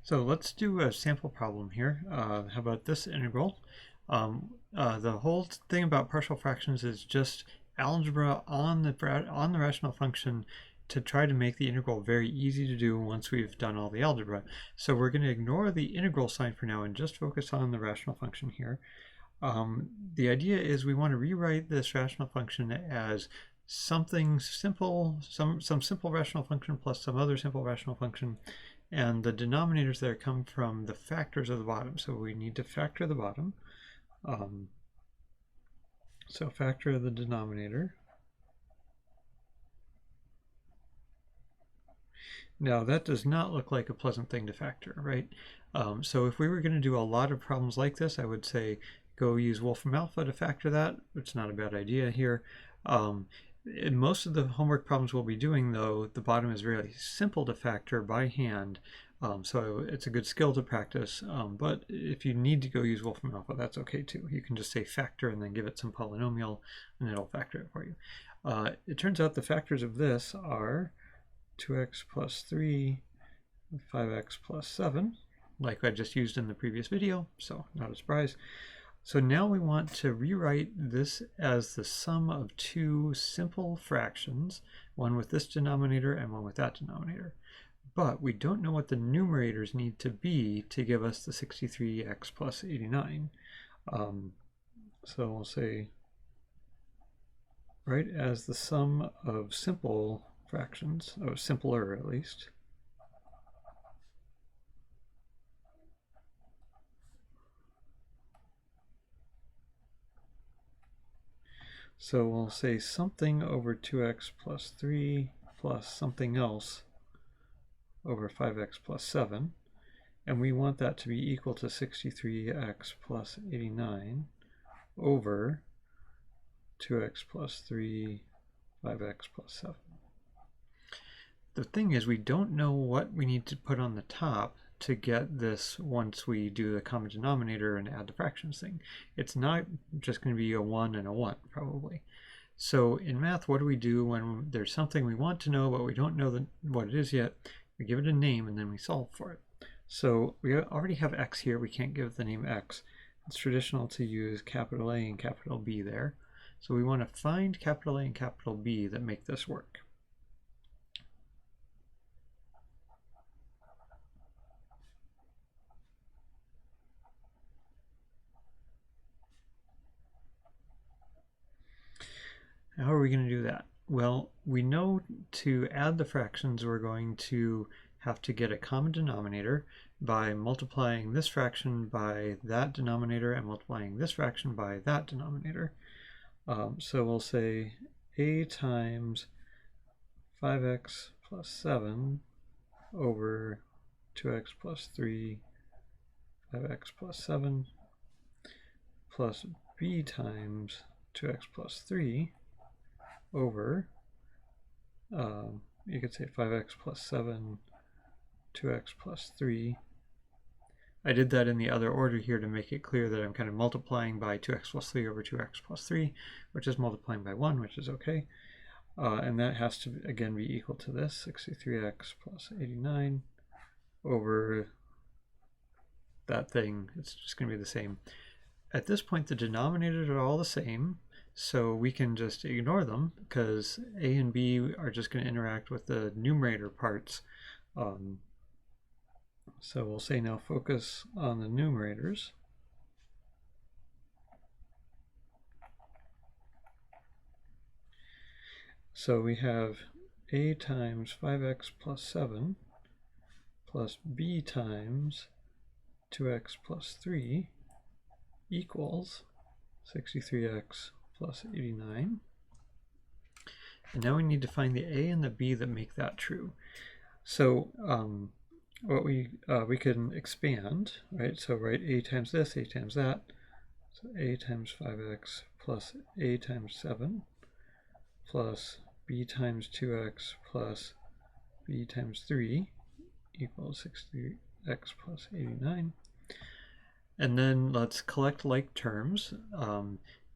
So let's do a sample problem here. How about this integral? The whole thing about partial fractions is just algebra on the rational function to try to make the integral very easy to do once we've done all the algebra. So we're going to ignore the integral sign for now and just focus on the rational function here. The idea is we want to rewrite this rational function as something simple, some simple rational function plus some other simple rational function, and the denominators there come from the factors of the bottom. So we need to factor the bottom. So factor the denominator. Now that does not look like a pleasant thing to factor, right? So if we were going to do a lot of problems like this, I would say go use Wolfram Alpha to factor that. It's not a bad idea here. In most of the homework problems we'll be doing, though, the bottom is really simple to factor by hand, so it's a good skill to practice. But if you need to go use Wolfram Alpha, that's okay too. You can just say factor and then give it some polynomial, and it'll factor it for you. It turns out the factors of this are 2x plus 3, 5x plus 7, like I just used in the previous video, so not a surprise. So now we want to rewrite this as the sum of two simple fractions, one with this denominator and one with that denominator. But we don't know what the numerators need to be to give us the 63x plus 89. So we'll say, right, as the sum of simple fractions, or simpler at least. So we'll say something over 2x plus 3 plus something else over 5x plus 7. And we want that to be equal to 63x plus 89 over 2x plus 3, 5x plus 7. The thing is, we don't know what we need to put on the top to get this once we do the common denominator and add the fractions thing. It's not just going to be a 1 and a 1, probably. So in math, what do we do when there's something we want to know but we don't know what it is yet? We give it a name and then we solve for it. So we already have x here. We can't give it the name x. It's traditional to use capital A and capital B there. So we want to find capital A and capital B that make this work. How are we going to do that? Well, we know to add the fractions, we're going to have to get a common denominator by multiplying this fraction by that denominator and multiplying this fraction by that denominator. So we'll say a times 5x plus 7 over 2x plus 3, 5x plus 7, plus b times 2x plus 3 over, you could say 5x plus 7, 2x plus 3. I did that in the other order here to make it clear that I'm kind of multiplying by 2x plus 3 over 2x plus 3, which is multiplying by 1, which is okay. And that has to, again, be equal to this, 63x plus 89 over that thing. It's just going to be the same. At this point, the denominators are all the same, so we can just ignore them because a and b are just going to interact with the numerator parts. So we'll say now focus on the numerators. So we have a times 5x plus 7 plus b times 2x plus 3 equals 63x plus 89. And now we need to find the a and the b that make that true. So what we can expand, right? So write a times this, a times that. So a times 5x plus a times 7 plus b times 2x plus b times 3 equals 60x plus 89. And then let's collect like terms.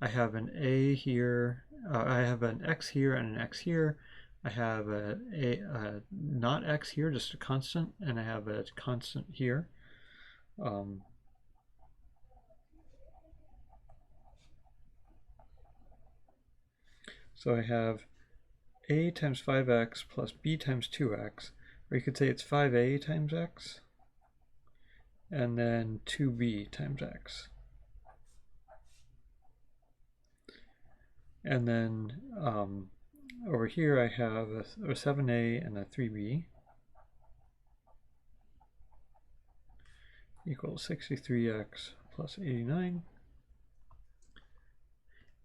I have an a here, I have an x here and an x here. I have a not x here, just a constant, and I have a constant here. So I have a times 5x plus b times 2x, or you could say it's 5a times x, and then 2b times x. And then over here I have a 7a and a 3b equals 63x plus 89.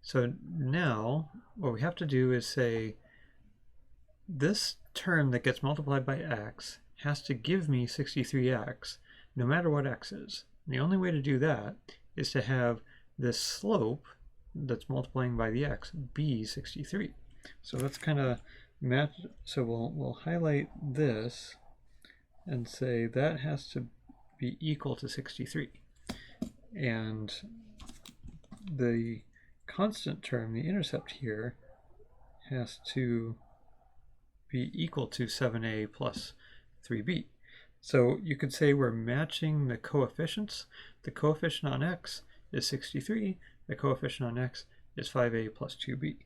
So now what we have to do is say this term that gets multiplied by x has to give me 63x no matter what x is. And the only way to do that is to have this slope that's multiplying by the x be 63. So let's kind of match. So we'll highlight this and say that has to be equal to 63. And the constant term, the intercept here, has to be equal to 7a plus 3b. So you could say we're matching the coefficients. The coefficient on x is 63. The coefficient on x is 5a plus 2b.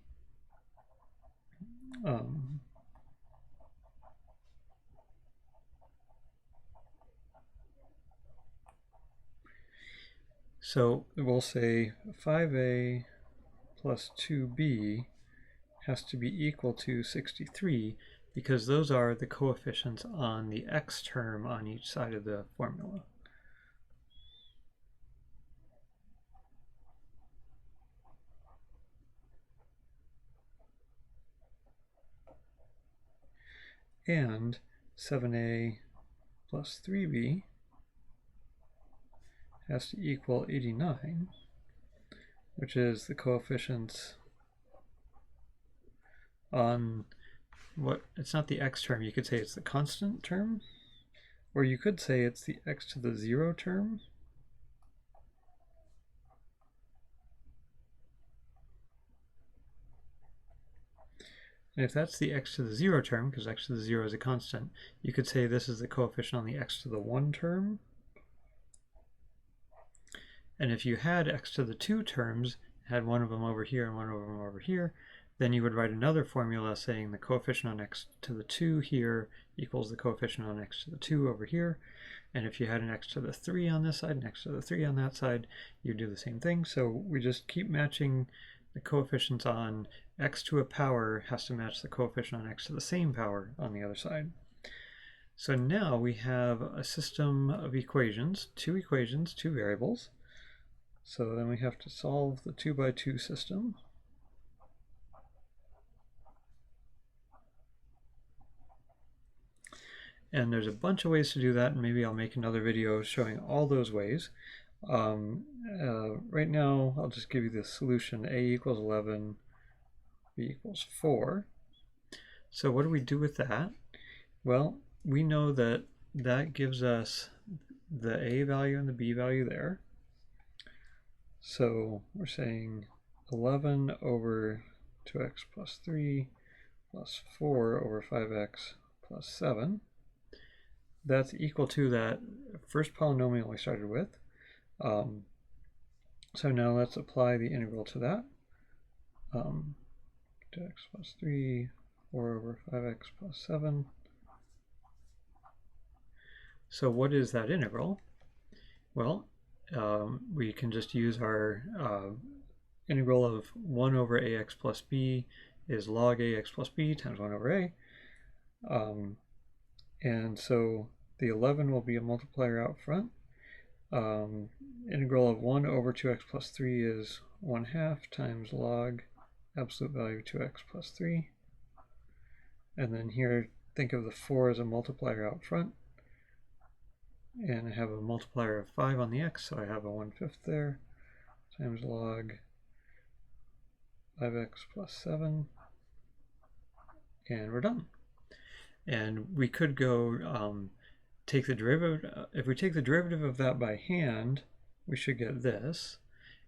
So we'll say 5a plus 2b has to be equal to 63 because those are the coefficients on the x term on each side of the formula. And 7a plus 3b has to equal 89, which is the coefficients on what, it's not the x term, you could say it's the constant term, or you could say it's the x to the 0 term. And if that's the x to the 0 term, because x to the 0 is a constant, you could say this is the coefficient on the x to the 1 term. And if you had x to the 2 terms, had one of them over here and one of them over here, then you would write another formula saying the coefficient on x to the 2 here equals the coefficient on x to the 2 over here. And if you had an x to the 3 on this side and x to the 3 on that side, you do the same thing. So we just keep matching the coefficients on x to a power has to match the coefficient on x to the same power on the other side. So now we have a system of equations, two variables. So then we have to solve the 2 by 2 system. And there's a bunch of ways to do that, and maybe I'll make another video showing all those ways. Right now, I'll just give you the solution. A equals 11, B equals 4. So what do we do with that? Well, we know that that gives us the A value and the B value there. So we're saying 11 over 2x plus 3 plus 4 over 5x plus 7. That's equal to that first polynomial we started with. So now let's apply the integral to that. 2x plus 3, 4 over 5x plus 7. So what is that integral? Well, we can just use our integral of 1 over ax plus b is log ax plus b times 1 over a. And so the 11 will be a multiplier out front. Integral of 1 over 2x plus 3 is 1/2 times log absolute value of 2x plus 3. And then here, think of the 4 as a multiplier out front. And I have a multiplier of 5 on the x, so I have a 1/5 there, times log 5x plus 7. And we're done. And we could go take the derivative. If we take the derivative of that by hand, we should get this.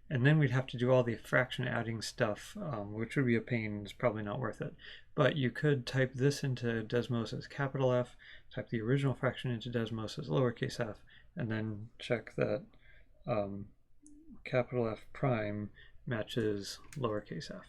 and then we'd have to do all the fraction adding stuff, which would be a pain. It's probably not worth it. But you could type this into Desmos as capital F, type the original fraction into Desmos as lowercase f, and then check that capital F prime matches lowercase f.